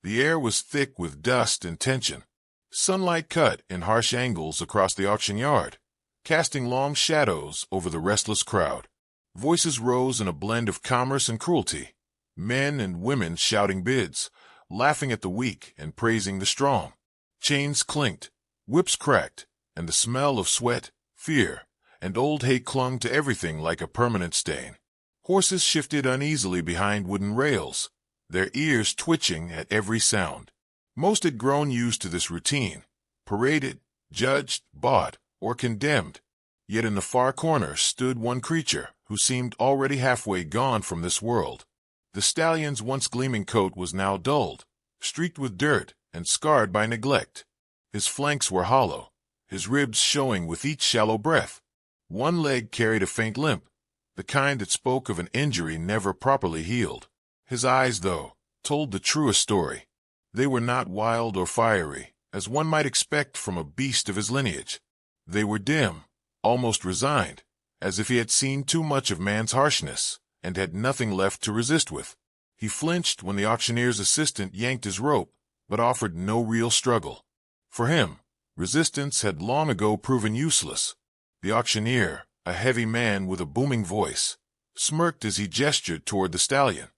The air was thick with dust and tension. Sunlight cut in harsh angles across the auction yard, casting long shadows over the restless crowd. Voices rose in a blend of commerce and cruelty, men and women shouting bids, laughing at the weak and praising the strong. Chains clinked, whips cracked, and the smell of sweat, fear, and old hate clung to everything like a permanent stain. Horses shifted uneasily behind wooden rails, their ears twitching at every sound. Most had grown used to this routine, paraded, judged, bought, or condemned. Yet in the far corner stood one creature who seemed already halfway gone from this world. The stallion's once gleaming coat was now dulled, streaked with dirt and scarred by neglect. His flanks were hollow, his ribs showing with each shallow breath. One leg carried a faint limp, the kind that spoke of an injury never properly healed. His eyes, though, told the truest story. They were not wild or fiery, as one might expect from a beast of his lineage. They were dim, almost resigned, as if he had seen too much of man's harshness and had nothing left to resist with. He flinched when the auctioneer's assistant yanked his rope, but offered no real struggle. For him, resistance had long ago proven useless. The auctioneer, a heavy man with a booming voice, smirked as he gestured toward the stallion.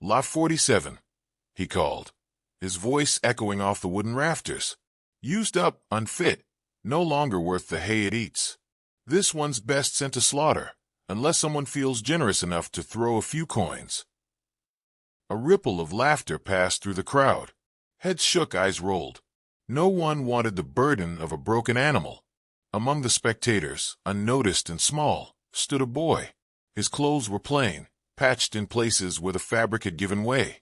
"Lot 47, he called, his voice echoing off the wooden rafters. "Used up, unfit, no longer worth the hay it eats. This one's best sent to slaughter, unless someone feels generous enough to throw a few coins." A ripple of laughter passed through the crowd. Heads shook, eyes rolled. No one wanted the burden of a broken animal. Among the spectators, unnoticed and small, stood a boy. His clothes were plain, patched in places where the fabric had given way,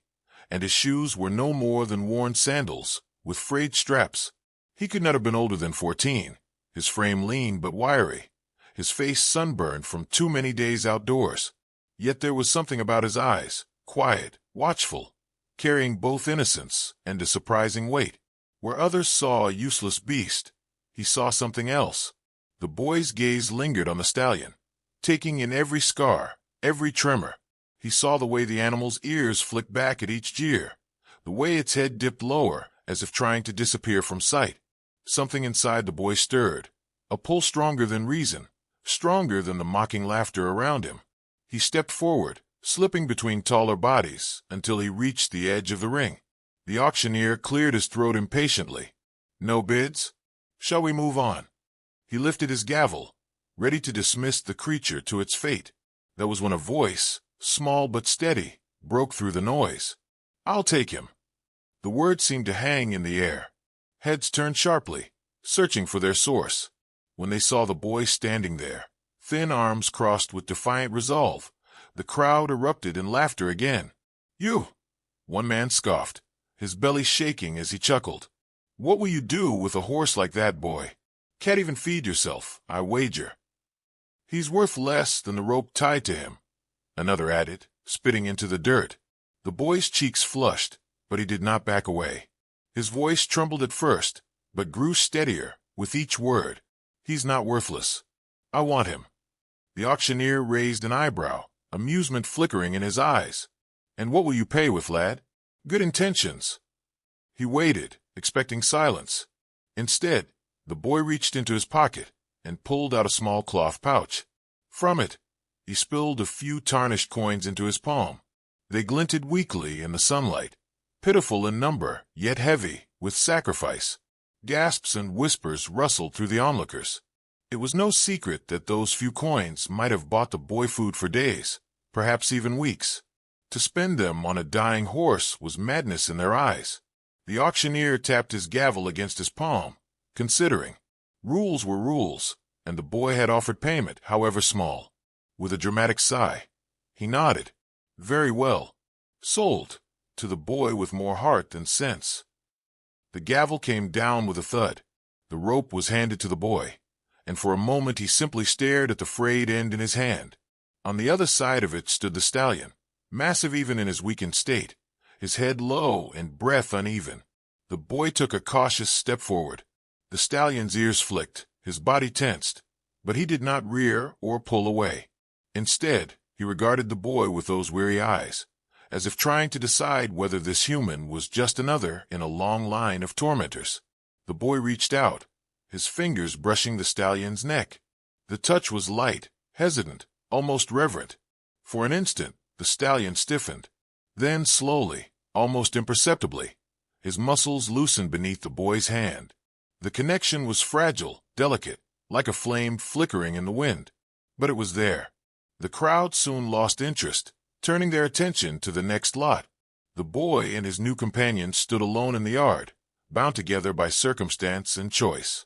and his shoes were no more than worn sandals, with frayed straps. He could not have been older than 14, his frame lean but wiry, his face sunburned from too many days outdoors. Yet there was something about his eyes, quiet, watchful, carrying both innocence and a surprising weight. Where others saw a useless beast, he saw something else. The boy's gaze lingered on the stallion, taking in every scar, every tremor. He saw the way the animal's ears flicked back at each jeer, the way its head dipped lower as if trying to disappear from sight. Something inside the boy stirred, a pull stronger than reason, stronger than the mocking laughter around him. He stepped forward, slipping between taller bodies until he reached the edge of the ring. The auctioneer cleared his throat impatiently. "No bids? Shall we move on?" He lifted his gavel, ready to dismiss the creature to its fate. That was when a voice, small but steady, broke through the noise. "I'll take him." The word seemed to hang in the air. Heads turned sharply, searching for their source. When they saw the boy standing there, thin arms crossed with defiant resolve, the crowd erupted in laughter again. "You!" one man scoffed, his belly shaking as he chuckled. "What will you do with a horse like that, boy? Can't even feed yourself, I wager." "He's worth less than the rope tied to him," another added, spitting into the dirt. The boy's cheeks flushed, but he did not back away. His voice trembled at first, but grew steadier with each word. "He's not worthless. I want him." The auctioneer raised an eyebrow, amusement flickering in his eyes. "And what will you pay with, lad?" "Good intentions." He waited, expecting silence. Instead, the boy reached into his pocket and pulled out a small cloth pouch. From it, he spilled a few tarnished coins into his palm. They glinted weakly in the sunlight, pitiful in number, yet heavy with sacrifice. Gasps and whispers rustled through the onlookers. It was no secret that those few coins might have bought the boy food for days, perhaps even weeks. To spend them on a dying horse was madness in their eyes. The auctioneer tapped his gavel against his palm, considering. Rules were rules, and the boy had offered payment, however small. With a dramatic sigh, he nodded. "Very well. Sold," to the boy with more heart than sense. The gavel came down with a thud. The rope was handed to the boy, and for a moment he simply stared at the frayed end in his hand. On the other side of it stood the stallion, massive even in his weakened state, his head low and breath uneven. The boy took a cautious step forward. The stallion's ears flicked, his body tensed, but he did not rear or pull away. Instead, he regarded the boy with those weary eyes, as if trying to decide whether this human was just another in a long line of tormentors. The boy reached out, his fingers brushing the stallion's neck. The touch was light, hesitant, almost reverent. For an instant, the stallion stiffened. Then slowly, almost imperceptibly, his muscles loosened beneath the boy's hand. The connection was fragile, delicate, like a flame flickering in the wind. But it was there. The crowd soon lost interest, turning their attention to the next lot. The boy and his new companion stood alone in the yard, bound together by circumstance and choice.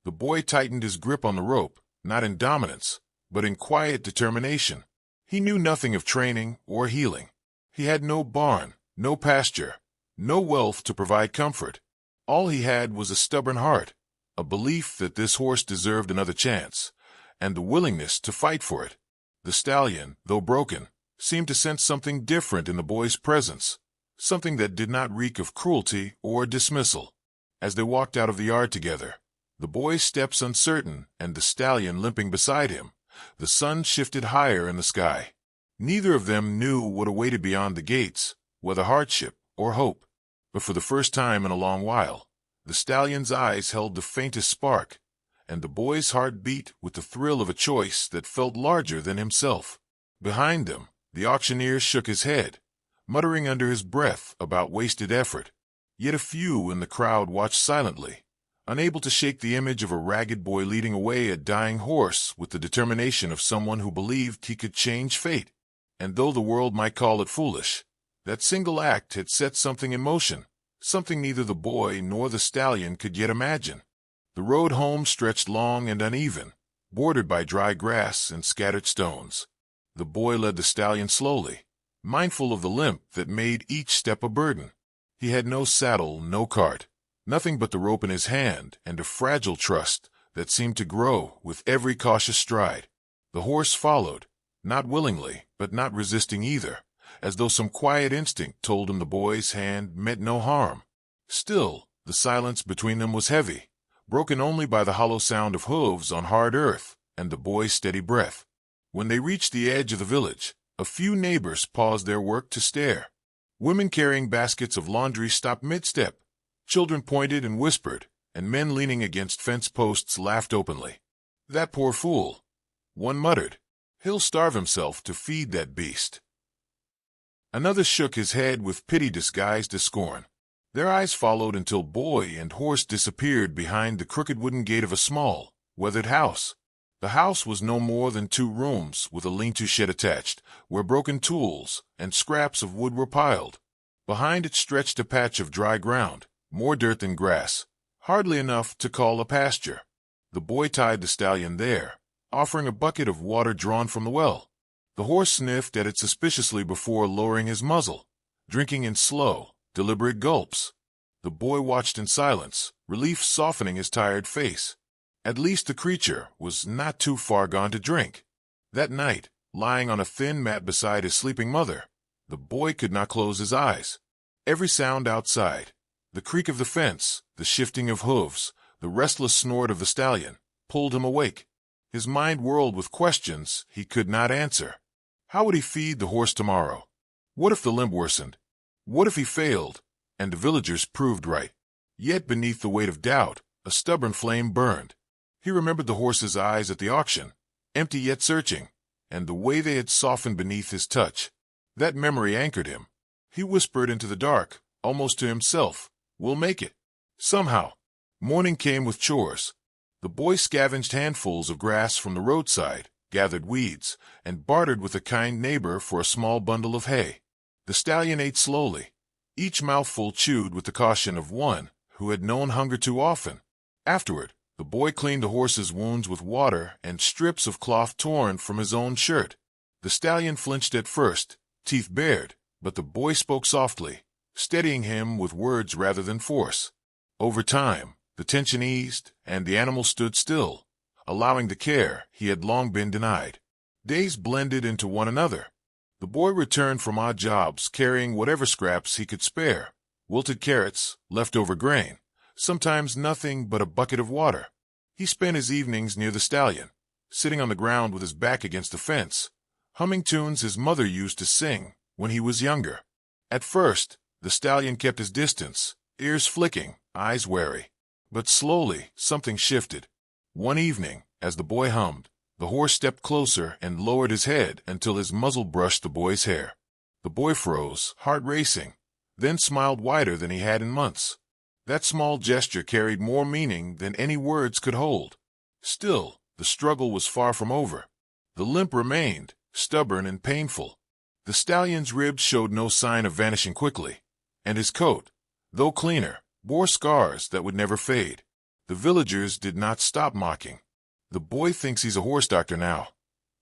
The boy tightened his grip on the rope, not in dominance, but in quiet determination. He knew nothing of training or healing. He had no barn, no pasture, no wealth to provide comfort. All he had was a stubborn heart, a belief that this horse deserved another chance, and the willingness to fight for it. The stallion, though broken, seemed to sense something different in the boy's presence, something that did not reek of cruelty or dismissal. As they walked out of the yard together, the boy's steps uncertain and the stallion limping beside him, the sun shifted higher in the sky. Neither of them knew what awaited beyond the gates, whether hardship or hope. But for the first time in a long while, the stallion's eyes held the faintest spark, and the boy's heart beat with the thrill of a choice that felt larger than himself. Behind them, the auctioneer shook his head, muttering under his breath about wasted effort. Yet a few in the crowd watched silently, unable to shake the image of a ragged boy leading away a dying horse with the determination of someone who believed he could change fate. And though the world might call it foolish, that single act had set something in motion, something neither the boy nor the stallion could yet imagine. The road home stretched long and uneven, bordered by dry grass and scattered stones. The boy led the stallion slowly, mindful of the limp that made each step a burden. He had no saddle, no cart, nothing but the rope in his hand and a fragile trust that seemed to grow with every cautious stride. The horse followed, not willingly, but not resisting either, as though some quiet instinct told him the boy's hand meant no harm. Still, the silence between them was heavy, broken only by the hollow sound of hooves on hard earth and the boy's steady breath. When they reached the edge of the village, a few neighbors paused their work to stare. Women carrying baskets of laundry stopped mid-step. Children pointed and whispered, and men leaning against fence posts laughed openly. "That poor fool," one muttered. "He'll starve himself to feed that beast." Another shook his head with pity disguised as scorn. Their eyes followed until boy and horse disappeared behind the crooked wooden gate of a small, weathered house. The house was no more than 2 rooms with a lean-to shed attached, where broken tools and scraps of wood were piled. Behind it stretched a patch of dry ground, more dirt than grass, hardly enough to call a pasture. The boy tied the stallion there, offering a bucket of water drawn from the well. The horse sniffed at it suspiciously before lowering his muzzle, drinking in slow, deliberate gulps. The boy watched in silence, relief softening his tired face. At least the creature was not too far gone to drink. That night, lying on a thin mat beside his sleeping mother, the boy could not close his eyes. Every sound outside, the creak of the fence, the shifting of hooves, the restless snort of the stallion, pulled him awake. His mind whirled with questions he could not answer. How would he feed the horse tomorrow? What if the limp worsened? What if he failed, and the villagers proved right? Yet beneath the weight of doubt, a stubborn flame burned. He remembered the horse's eyes at the auction, empty yet searching, and the way they had softened beneath his touch. That memory anchored him. He whispered into the dark, almost to himself, "We'll make it." Somehow. Morning came with chores. The boy scavenged handfuls of grass from the roadside, gathered weeds, and bartered with a kind neighbor for a small bundle of hay. The stallion ate slowly, each mouthful chewed with the caution of one who had known hunger too often. Afterward, the boy cleaned the horse's wounds with water and strips of cloth torn from his own shirt. The stallion flinched at first, teeth bared, but the boy spoke softly, steadying him with words rather than force. Over time, the tension eased, and the animal stood still, allowing the care he had long been denied. Days blended into one another. The boy returned from odd jobs carrying whatever scraps he could spare, wilted carrots, leftover grain, sometimes nothing but a bucket of water. He spent his evenings near the stallion, sitting on the ground with his back against the fence, humming tunes his mother used to sing when he was younger. At first, the stallion kept his distance, ears flicking, eyes wary. But slowly, something shifted. One evening, as the boy hummed, the horse stepped closer and lowered his head until his muzzle brushed the boy's hair. The boy froze, heart racing, then smiled wider than he had in months. That small gesture carried more meaning than any words could hold. Still, the struggle was far from over. The limp remained, stubborn and painful. The stallion's ribs showed no sign of vanishing quickly, and his coat, though cleaner, bore scars that would never fade. The villagers did not stop mocking. "The boy thinks he's a horse doctor now,"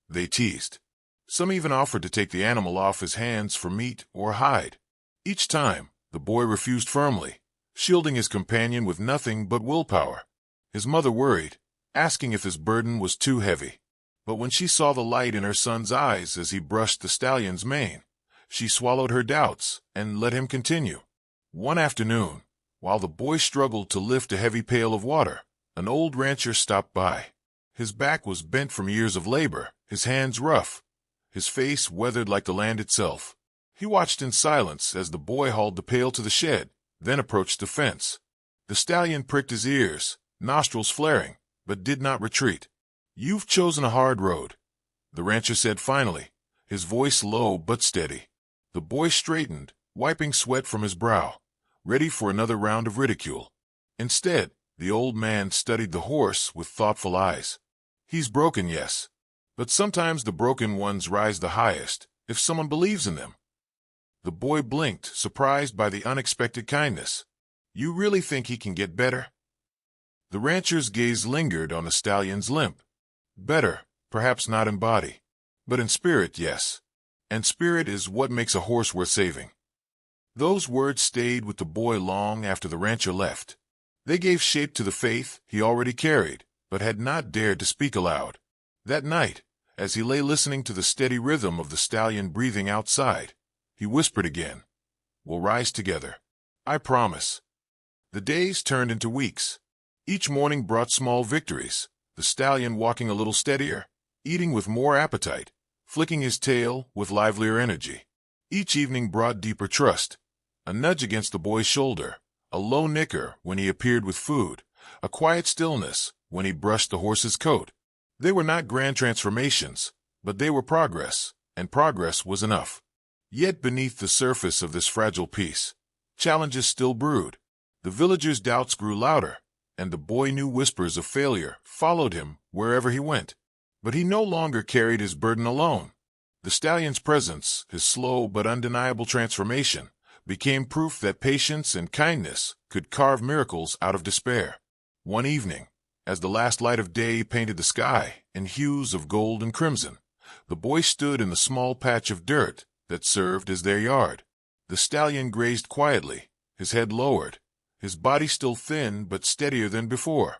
they teased. Some even offered to take the animal off his hands for meat or hide. Each time, the boy refused firmly, shielding his companion with nothing but willpower. His mother worried, asking if his burden was too heavy. But when she saw the light in her son's eyes as he brushed the stallion's mane, she swallowed her doubts and let him continue. One afternoon, while the boy struggled to lift a heavy pail of water, an old rancher stopped by. His back was bent from years of labor, his hands rough, his face weathered like the land itself. He watched in silence as the boy hauled the pail to the shed, then approached the fence. The stallion pricked his ears, nostrils flaring, but did not retreat. "You've chosen a hard road," the rancher said finally, his voice low but steady. The boy straightened, wiping sweat from his brow, ready for another round of ridicule. Instead, the old man studied the horse with thoughtful eyes. "He's broken, yes. But sometimes the broken ones rise the highest, if someone believes in them." The boy blinked, surprised by the unexpected kindness. "You really think he can get better?" The rancher's gaze lingered on the stallion's limp. "Better, perhaps not in body, but in spirit, yes. And spirit is what makes a horse worth saving." Those words stayed with the boy long after the rancher left. They gave shape to the faith he already carried, but had not dared to speak aloud. That night, as he lay listening to the steady rhythm of the stallion breathing outside, he whispered again, "We'll rise together. I promise." The days turned into weeks. Each morning brought small victories, the stallion walking a little steadier, eating with more appetite, flicking his tail with livelier energy. Each evening brought deeper trust, a nudge against the boy's shoulder, a low nicker when he appeared with food, a quiet stillness when he brushed the horse's coat. They were not grand transformations, but they were progress, and progress was enough. Yet beneath the surface of this fragile peace, challenges still brewed. The villagers' doubts grew louder, and the boy knew whispers of failure followed him wherever he went. But he no longer carried his burden alone. The stallion's presence, his slow but undeniable transformation, became proof that patience and kindness could carve miracles out of despair. One evening, as the last light of day painted the sky in hues of gold and crimson, the boy stood in the small patch of dirt that served as their yard. The stallion grazed quietly, his head lowered, his body still thin but steadier than before.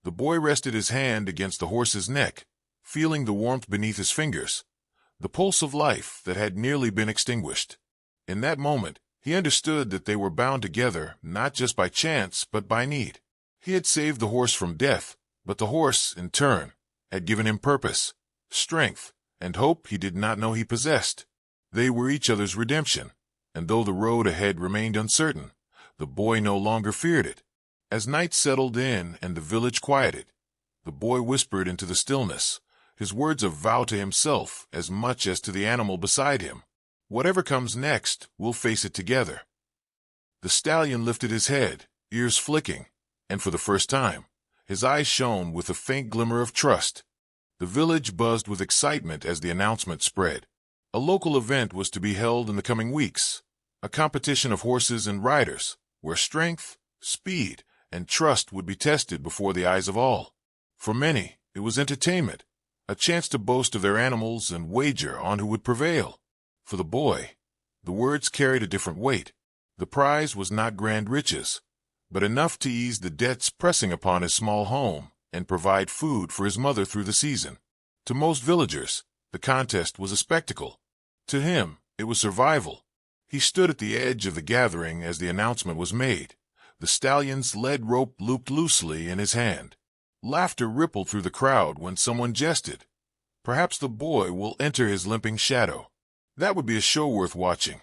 The boy rested his hand against the horse's neck, feeling the warmth beneath his fingers, the pulse of life that had nearly been extinguished. In that moment, he understood that they were bound together not just by chance but by need. He had saved the horse from death, but the horse, in turn, had given him purpose, strength, and hope he did not know he possessed. They were each other's redemption, and though the road ahead remained uncertain, the boy no longer feared it. As night settled in and the village quieted, the boy whispered into the stillness, his words a vow to himself as much as to the animal beside him. "Whatever comes next, we'll face it together." The stallion lifted his head, ears flicking, and for the first time, his eyes shone with a faint glimmer of trust. The village buzzed with excitement as the announcement spread. A local event was to be held in the coming weeks, a competition of horses and riders, where strength, speed, and trust would be tested before the eyes of all. For many, it was entertainment, a chance to boast of their animals and wager on who would prevail. For the boy, the words carried a different weight. The prize was not grand riches, but enough to ease the debts pressing upon his small home and provide food for his mother through the season. To most villagers, the contest was a spectacle. To him, it was survival. He stood at the edge of the gathering as the announcement was made, the stallion's lead rope looped loosely in his hand. Laughter rippled through the crowd when someone jested. "Perhaps the boy will enter his limping shadow. That would be a show worth watching."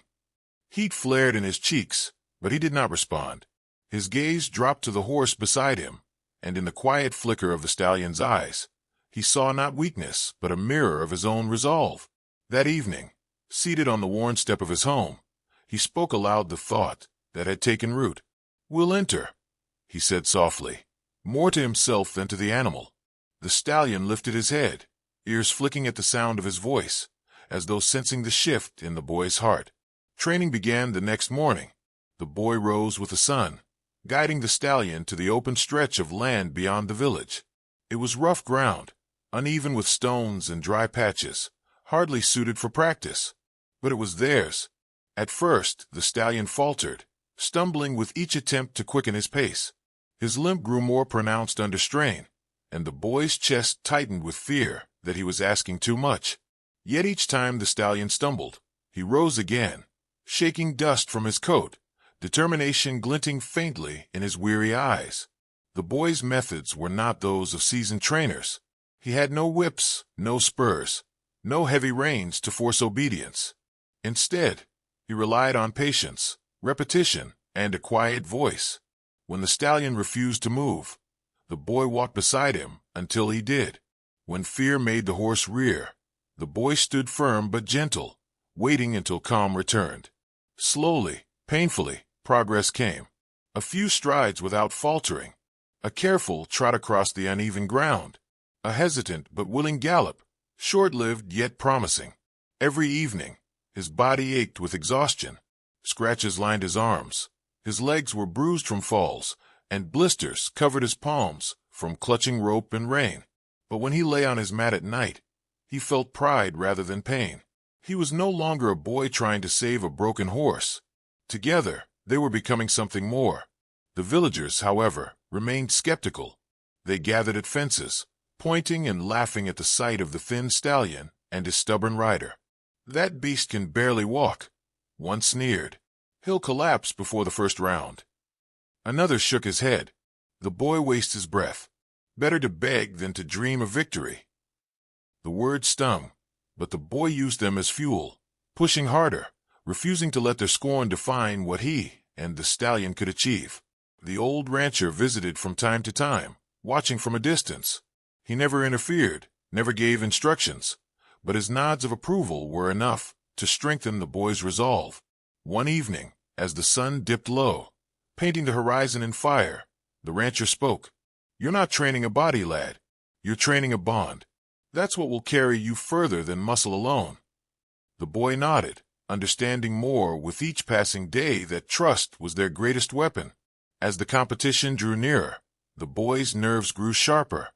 Heat flared in his cheeks, but he did not respond. His gaze dropped to the horse beside him, and in the quiet flicker of the stallion's eyes, he saw not weakness, but a mirror of his own resolve. That evening, seated on the worn step of his home, he spoke aloud the thought that had taken root. "We'll enter," he said softly, more to himself than to the animal. The stallion lifted his head, ears flicking at the sound of his voice, as though sensing the shift in the boy's heart. Training began the next morning. The boy rose with the sun, guiding the stallion to the open stretch of land beyond the village. It was rough ground, uneven with stones and dry patches, hardly suited for practice, but it was theirs. At first, the stallion faltered, stumbling with each attempt to quicken his pace. His limp grew more pronounced under strain, and the boy's chest tightened with fear that he was asking too much. Yet each time the stallion stumbled, he rose again, shaking dust from his coat, determination glinting faintly in his weary eyes. The boy's methods were not those of seasoned trainers. He had no whips, no spurs, no heavy reins to force obedience. Instead, he relied on patience, repetition, and a quiet voice. When the stallion refused to move, the boy walked beside him until he did. When fear made the horse rear, the boy stood firm but gentle, waiting until calm returned. Slowly, painfully, progress came. A few strides without faltering, a careful trot across the uneven ground, a hesitant but willing gallop, short-lived yet promising. Every evening, his body ached with exhaustion. Scratches lined his arms, his legs were bruised from falls, and blisters covered his palms from clutching rope and rein. But when he lay on his mat at night, he felt pride rather than pain. He was no longer a boy trying to save a broken horse. Together, they were becoming something more. The villagers, however, remained skeptical. They gathered at fences, pointing and laughing at the sight of the thin stallion and his stubborn rider. "That beast can barely walk," one sneered. "He'll collapse before the first round." Another shook his head. "The boy wastes his breath. Better to beg than to dream of victory." The words stung, but the boy used them as fuel, pushing harder, refusing to let their scorn define what he and the stallion could achieve. The old rancher visited from time to time, watching from a distance. He never interfered, never gave instructions, but his nods of approval were enough to strengthen the boy's resolve. One evening, as the sun dipped low, painting the horizon in fire, the rancher spoke. "You're not training a body, lad. You're training a bond. That's what will carry you further than muscle alone." The boy nodded, understanding more with each passing day that trust was their greatest weapon. As the competition drew nearer, the boy's nerves grew sharper.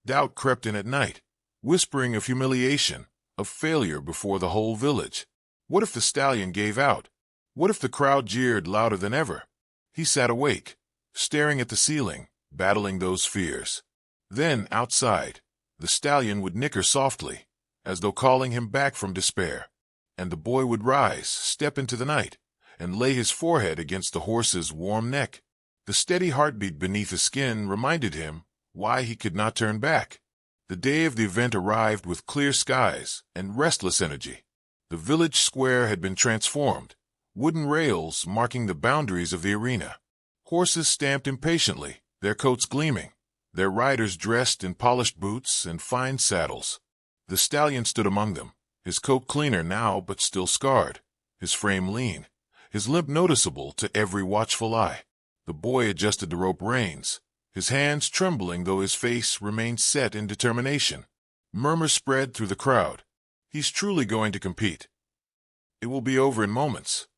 Doubt crept in at night, whispering of humiliation, of failure before the whole village. What if the stallion gave out? What if the crowd jeered louder than ever? He sat awake, staring at the ceiling, battling those fears. Then, outside, the stallion would nicker softly, as though calling him back from despair, and the boy would rise, step into the night, and lay his forehead against the horse's warm neck. The steady heartbeat beneath his skin reminded him why he could not turn back. The day of the event arrived with clear skies and restless energy. The village square had been transformed, wooden rails marking the boundaries of the arena. Horses stamped impatiently, their coats gleaming, their riders dressed in polished boots and fine saddles. The stallion stood among them, his coat cleaner now but still scarred, his frame lean, his limp noticeable to every watchful eye. The boy adjusted the rope reins, his hands trembling though his face remained set in determination. Murmurs spread through the crowd. "He's truly going to compete. It will be over in moments."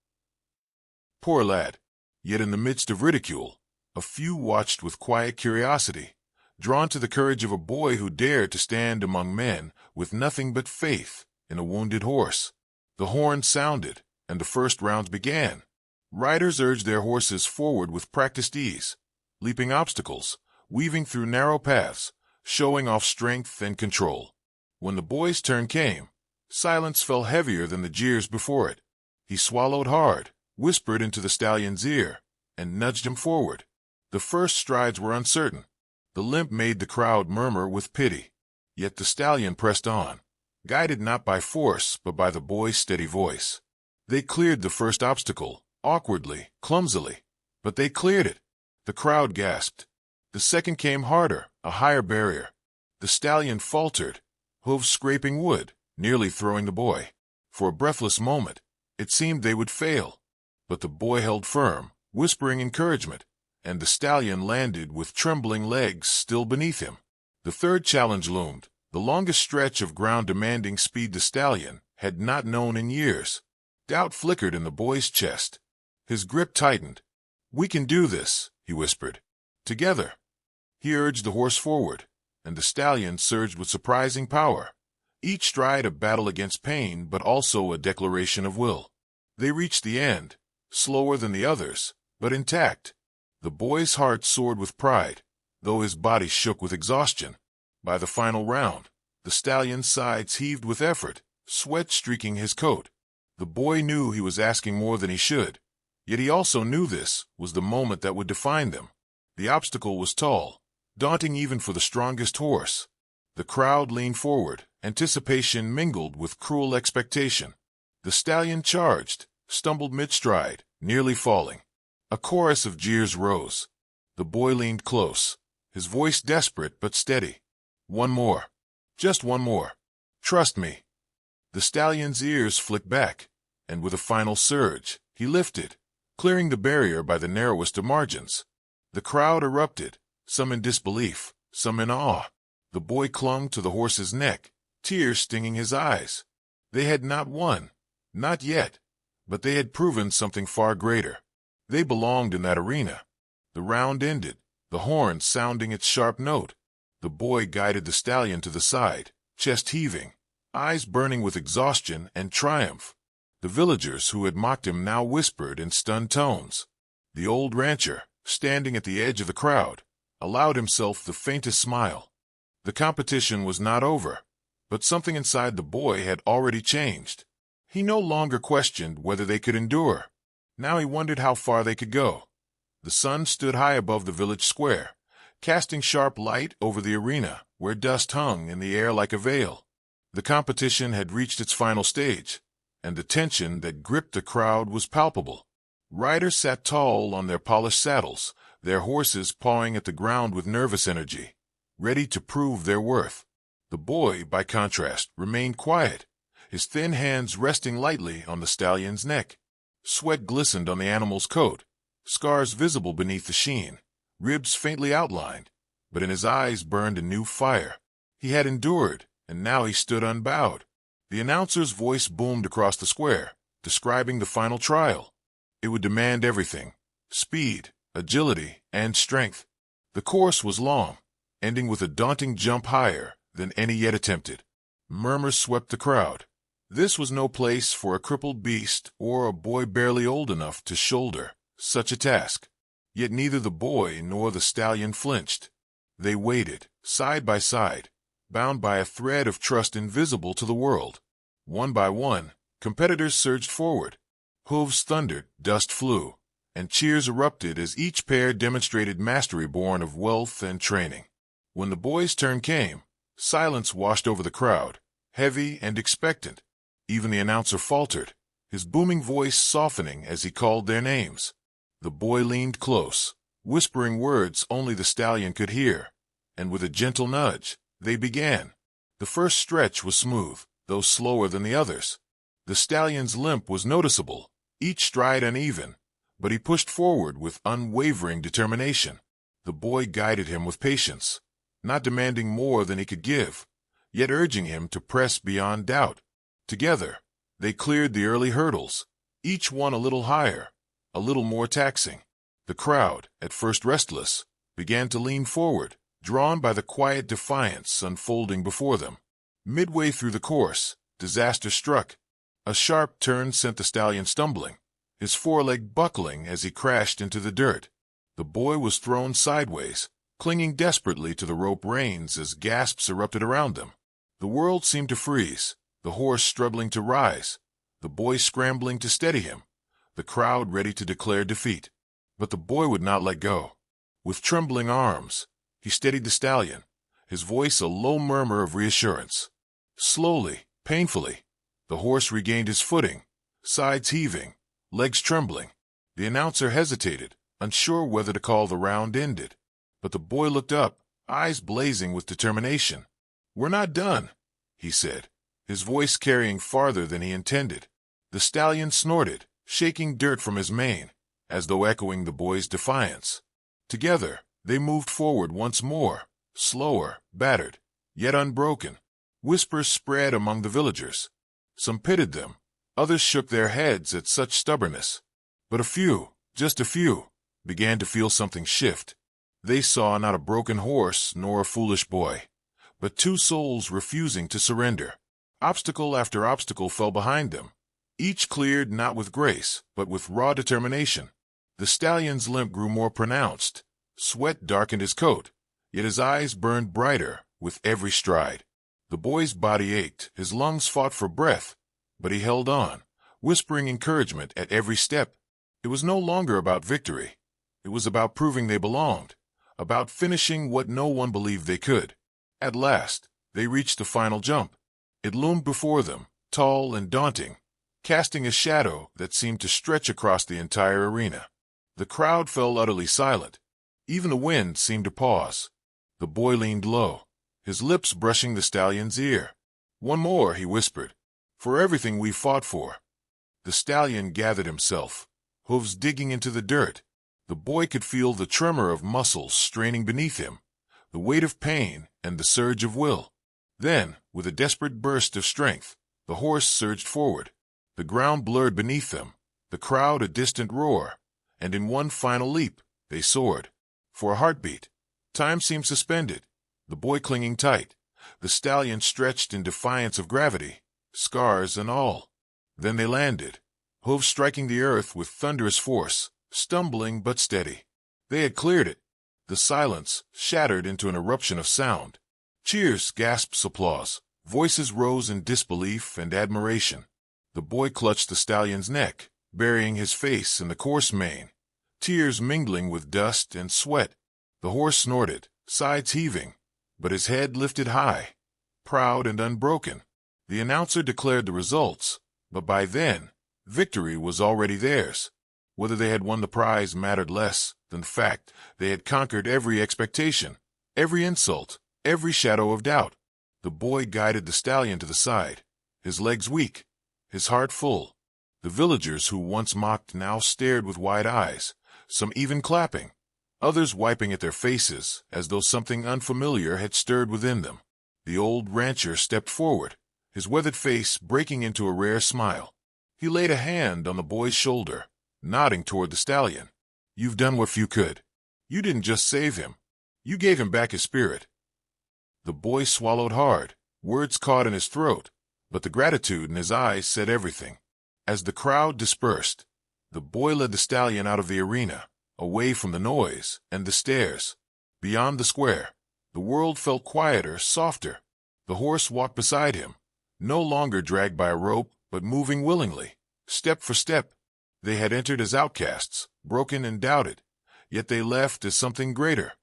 Poor lad. Yet in the midst of ridicule, a few watched with quiet curiosity, drawn to the courage of a boy who dared to stand among men with nothing but faith in a wounded horse. The horn sounded, and the first rounds began. Riders urged their horses forward with practiced ease, leaping obstacles, weaving through narrow paths, showing off strength and control. When the boy's turn came, silence fell heavier than the jeers before it. He swallowed hard, whispered into the stallion's ear, and nudged him forward. The first strides were uncertain. The limp made the crowd murmur with pity. Yet the stallion pressed on, guided not by force but by the boy's steady voice. They cleared the first obstacle, awkwardly, clumsily, but they cleared it. The crowd gasped. The second came harder, a higher barrier. The stallion faltered, hooves scraping wood, nearly throwing the boy. For a breathless moment, it seemed they would fail. But the boy held firm, whispering encouragement, and the stallion landed with trembling legs still beneath him. The third challenge loomed, the longest stretch of ground demanding speed the stallion had not known in years. Doubt flickered in the boy's chest. His grip tightened. "We can do this," he whispered. "Together." He urged the horse forward, and the stallion surged with surprising power. Each stride a battle against pain, but also a declaration of will. They reached the end, slower than the others, but intact. The boy's heart soared with pride, though his body shook with exhaustion. By the final round, the stallion's sides heaved with effort, sweat streaking his coat. The boy knew he was asking more than he should, yet he also knew this was the moment that would define them. The obstacle was tall, daunting even for the strongest horse. The crowd leaned forward, anticipation mingled with cruel expectation. The stallion charged, stumbled mid-stride, nearly falling. A chorus of jeers rose. The boy leaned close, his voice desperate but steady. "One more. Just one more. Trust me." The stallion's ears flicked back, and with a final surge, he lifted, clearing the barrier by the narrowest of margins. The crowd erupted, some in disbelief, some in awe. The boy clung to the horse's neck, tears stinging his eyes. They had not won, not yet, but they had proven something far greater. They belonged in that arena. The round ended, the horn sounding its sharp note. The boy guided the stallion to the side, chest heaving, eyes burning with exhaustion and triumph. The villagers who had mocked him now whispered in stunned tones. The old rancher, standing at the edge of the crowd, allowed himself the faintest smile. The competition was not over, but something inside the boy had already changed. He no longer questioned whether they could endure. Now he wondered how far they could go. The sun stood high above the village square, casting sharp light over the arena, where dust hung in the air like a veil. The competition had reached its final stage, and the tension that gripped the crowd was palpable. Riders sat tall on their polished saddles, their horses pawing at the ground with nervous energy, ready to prove their worth. The boy, by contrast, remained quiet, his thin hands resting lightly on the stallion's neck. Sweat glistened on the animal's coat, scars visible beneath the sheen, ribs faintly outlined, but in his eyes burned a new fire. He had endured, and now he stood unbowed. The announcer's voice boomed across the square, describing the final trial. It would demand everything: speed, agility, and strength. The course was long, ending with a daunting jump higher than any yet attempted. Murmurs swept the crowd. This was no place for a crippled beast or a boy barely old enough to shoulder such a task. Yet neither the boy nor the stallion flinched. They waited, side by side, bound by a thread of trust invisible to the world. One by one, competitors surged forward. Hooves thundered, dust flew, and cheers erupted as each pair demonstrated mastery born of wealth and training. When the boy's turn came, silence washed over the crowd, heavy and expectant. Even the announcer faltered, his booming voice softening as he called their names. The boy leaned close, whispering words only the stallion could hear, and with a gentle nudge, they began. The first stretch was smooth, though slower than the others. The stallion's limp was noticeable, each stride uneven, but he pushed forward with unwavering determination. The boy guided him with patience, not demanding more than he could give, yet urging him to press beyond doubt. Together, they cleared the early hurdles, each one a little higher, a little more taxing. The crowd, at first restless, began to lean forward, drawn by the quiet defiance unfolding before them. Midway through the course, disaster struck. A sharp turn sent the stallion stumbling, his foreleg buckling as he crashed into the dirt. The boy was thrown sideways, clinging desperately to the rope reins as gasps erupted around them. The world seemed to freeze, the horse struggling to rise, the boy scrambling to steady him, the crowd ready to declare defeat. But the boy would not let go. With trembling arms, he steadied the stallion, his voice a low murmur of reassurance. Slowly, painfully, the horse regained his footing, sides heaving, legs trembling. The announcer hesitated, unsure whether to call the round ended. But the boy looked up, eyes blazing with determination. "We're not done," he said, his voice carrying farther than he intended. The stallion snorted, shaking dirt from his mane, as though echoing the boy's defiance. Together, they moved forward once more, slower, battered, yet unbroken. Whispers spread among the villagers. Some pitied them, others shook their heads at such stubbornness. But a few, just a few, began to feel something shift. They saw not a broken horse nor a foolish boy, but two souls refusing to surrender. Obstacle after obstacle fell behind them, each cleared not with grace, but with raw determination. The stallion's limp grew more pronounced. Sweat darkened his coat, yet his eyes burned brighter with every stride. The boy's body ached, his lungs fought for breath, but he held on, whispering encouragement at every step. It was no longer about victory. It was about proving they belonged, about finishing what no one believed they could. At last, they reached the final jump. It loomed before them, tall and daunting, casting a shadow that seemed to stretch across the entire arena. The crowd fell utterly silent. Even the wind seemed to pause. The boy leaned low, his lips brushing the stallion's ear. "One more," he whispered, "for everything we fought for." The stallion gathered himself, hooves digging into the dirt. The boy could feel the tremor of muscles straining beneath him, the weight of pain and the surge of will. Then, with a desperate burst of strength, the horse surged forward. The ground blurred beneath them, the crowd a distant roar, and in one final leap, they soared. For a heartbeat, time seemed suspended, the boy clinging tight, the stallion stretched in defiance of gravity, scars and all. Then they landed, hooves striking the earth with thunderous force, stumbling but steady. They had cleared it. The silence shattered into an eruption of sound. Cheers, gasps, applause. Voices rose in disbelief and admiration. The boy clutched the stallion's neck, burying his face in the coarse mane, tears mingling with dust and sweat. The horse snorted, sides heaving, but his head lifted high, proud and unbroken. The announcer declared the results, but by then, victory was already theirs. Whether they had won the prize mattered less than the fact they had conquered every expectation, every insult, every shadow of doubt. The boy guided the stallion to the side, his legs weak, his heart full. The villagers who once mocked now stared with wide eyes, some even clapping, others wiping at their faces as though something unfamiliar had stirred within them. The old rancher stepped forward, his weathered face breaking into a rare smile. He laid a hand on the boy's shoulder, nodding toward the stallion. "You've done what few could. You didn't just save him. You gave him back his spirit." The boy swallowed hard, words caught in his throat, but the gratitude in his eyes said everything. As the crowd dispersed, the boy led the stallion out of the arena, away from the noise and the stares. Beyond the square, the world felt quieter, softer. The horse walked beside him, no longer dragged by a rope, but moving willingly, step for step. They had entered as outcasts, broken and doubted, yet they left as something greater,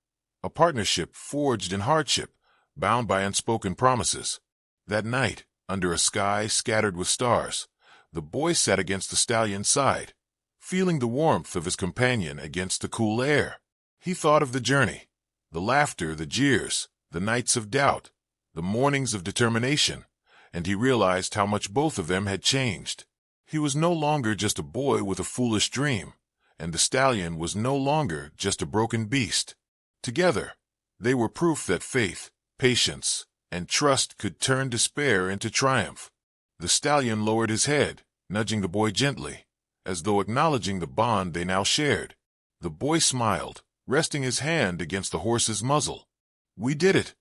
a partnership forged in hardship, bound by unspoken promises. That night, under a sky scattered with stars, the boy sat against the stallion's side, feeling the warmth of his companion against the cool air. He thought of the journey, the laughter, the jeers, the nights of doubt, the mornings of determination, and he realized how much both of them had changed. He was no longer just a boy with a foolish dream, and the stallion was no longer just a broken beast. Together, they were proof that faith, patience, and trust could turn despair into triumph. The stallion lowered his head, nudging the boy gently, as though acknowledging the bond they now shared. The boy smiled, resting his hand against the horse's muzzle. "We did it,"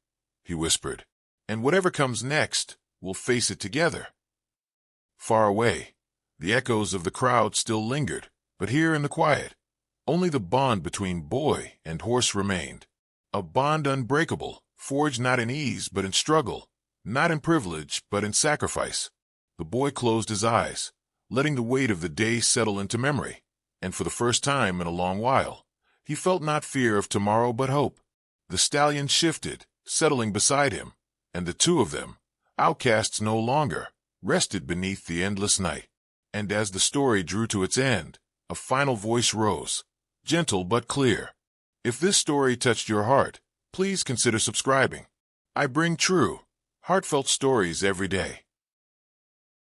he whispered, "and whatever comes next, we'll face it together." Far away, the echoes of the crowd still lingered, but here in the quiet, only the bond between boy and horse remained. A bond unbreakable, forged not in ease but in struggle, not in privilege but in sacrifice. The boy closed his eyes, letting the weight of the day settle into memory, and for the first time in a long while, he felt not fear of tomorrow but hope. The stallion shifted, settling beside him, and the two of them, outcasts no longer, rested beneath the endless night. And as the story drew to its end, a final voice rose, gentle but clear. If this story touched your heart, please consider subscribing. I bring true, heartfelt stories every day.